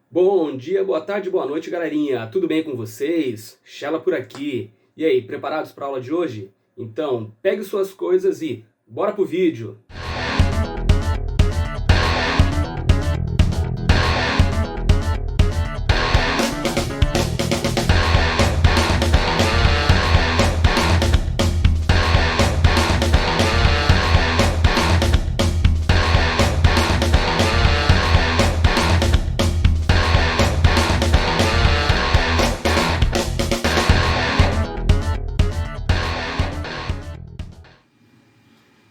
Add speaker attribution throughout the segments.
Speaker 1: Bom dia, boa tarde, boa noite, galerinha. Tudo bem com vocês? Shella por aqui. E aí, preparados para a aula de hoje? Então, pegue suas coisas e bora pro vídeo.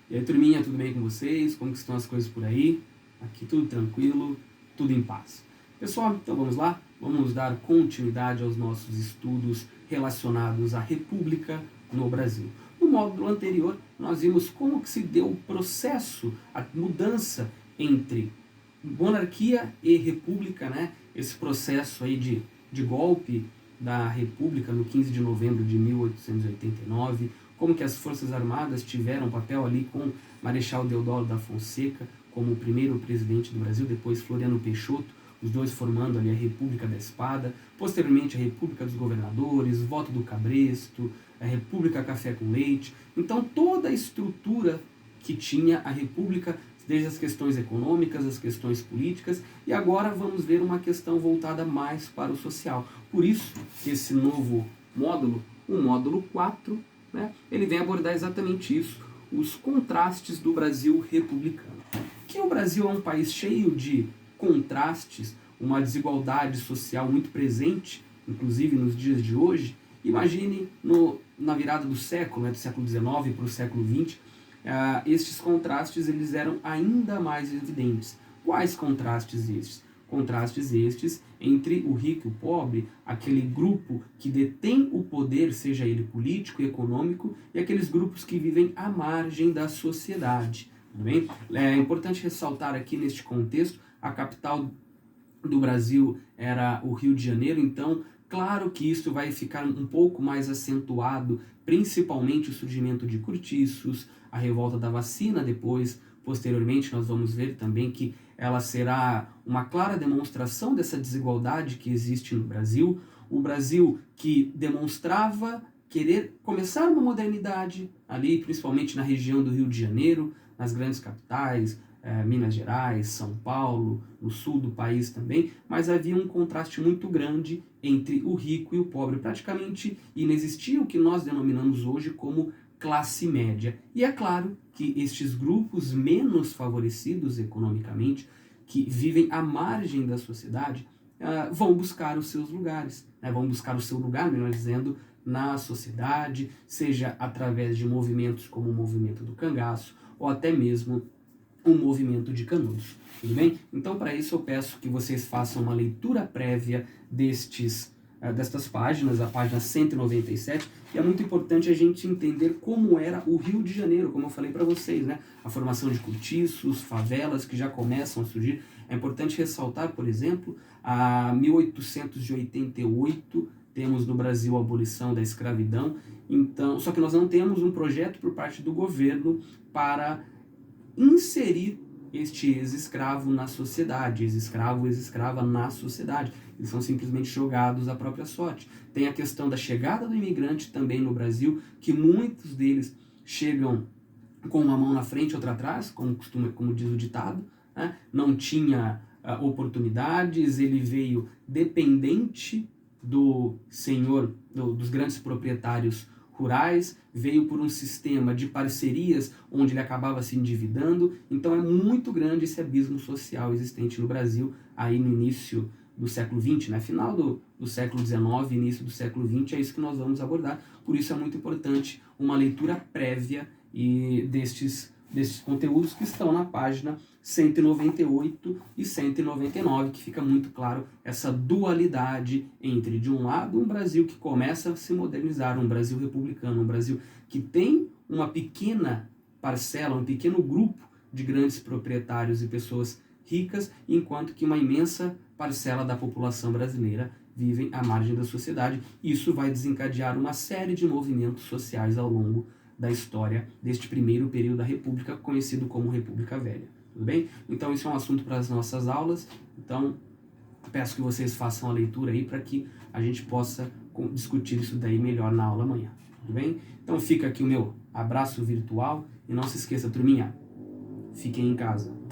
Speaker 1: E aí, turminha, tudo bem com vocês? Como que estão as coisas por aí? Aqui tudo tranquilo, tudo em paz. Pessoal, então vamos lá? Vamos dar continuidade aos nossos estudos relacionados à República no Brasil. No módulo anterior, nós vimos como que se deu o processo, a mudança entre monarquia e república, né? Esse processo aí de golpe da República no 15 de novembro de 1889, como que as Forças Armadas tiveram papel ali com Marechal Deodoro da Fonseca como o primeiro presidente do Brasil, depois Floriano Peixoto, os dois formando ali a República da Espada, posteriormente a República dos Governadores, voto do Cabresto, a República Café com Leite. Então toda a estrutura que tinha a República, desde as questões econômicas, as questões políticas, e agora vamos ver uma questão voltada mais para o social. Por isso que esse novo módulo, o módulo 4, né, ele vem abordar exatamente isso, os contrastes do Brasil republicano. Que o Brasil é um país cheio de contrastes, uma desigualdade social muito presente, inclusive nos dias de hoje. Imagine na virada do século, né, do século XIX para o século XX, estes contrastes eles eram ainda mais evidentes. Quais contrastes estes? Contrastes estes entre o rico e o pobre, aquele grupo que detém o poder, seja ele político e econômico, e aqueles grupos que vivem à margem da sociedade. Tudo bem? É importante ressaltar aqui neste contexto, a capital do Brasil era o Rio de Janeiro, então claro que isso vai ficar um pouco mais acentuado, principalmente o surgimento de cortiços, a revolta da vacina depois, posteriormente nós vamos ver também que ela será uma clara demonstração dessa desigualdade que existe no Brasil. O Brasil que demonstrava querer começar uma modernidade ali, principalmente na região do Rio de Janeiro, nas grandes capitais, Minas Gerais, São Paulo, no sul do país também, mas havia um contraste muito grande entre o rico e o pobre. Praticamente inexistia o que nós denominamos hoje como classe média. E é claro que estes grupos menos favorecidos economicamente, que vivem à margem da sociedade, vão buscar os seus lugares, né? Vão buscar o seu lugar, melhor dizendo, na sociedade, seja através de movimentos como o movimento do cangaço, ou até mesmo o movimento de Canudos. Tudo bem? Então, para isso, eu peço que vocês façam uma leitura prévia destas páginas, a página 197, e é muito importante a gente entender como era o Rio de Janeiro, como eu falei para vocês, né? A formação de cortiços, favelas que já começam a surgir. É importante ressaltar, por exemplo, a 1888, temos no Brasil a abolição da escravidão, então, só que nós não temos um projeto por parte do governo para inserir este ex-escravo na sociedade, ex-escravo, ex-escrava na sociedade. Eles são simplesmente jogados à própria sorte. Tem a questão da chegada do imigrante também no Brasil, que muitos deles chegam com uma mão na frente e outra atrás, como diz o ditado, né? Não tinha oportunidades, ele veio dependente do senhor, dos grandes proprietários rurais, veio por um sistema de parcerias onde ele acabava se endividando. Então é muito grande esse abismo social existente no Brasil aí no início do século XX, né? Final do século XIX, início do século XX, é isso que nós vamos abordar. Por isso é muito importante uma leitura prévia destes conteúdos que estão na página 198 e 199, que fica muito claro essa dualidade entre, de um lado, um Brasil que começa a se modernizar, um Brasil republicano, um Brasil que tem uma pequena parcela, um pequeno grupo de grandes proprietários e pessoas ricas, enquanto que uma imensa parcela da população brasileira vivem à margem da sociedade. Isso vai desencadear uma série de movimentos sociais ao longo da história deste primeiro período da República, conhecido como República Velha. Tudo bem? Então isso é um assunto para as nossas aulas. Então peço que vocês façam a leitura aí para que a gente possa discutir isso daí melhor na aula amanhã, tudo bem? Então fica aqui o meu abraço virtual e não se esqueça, turminha, fiquem em casa.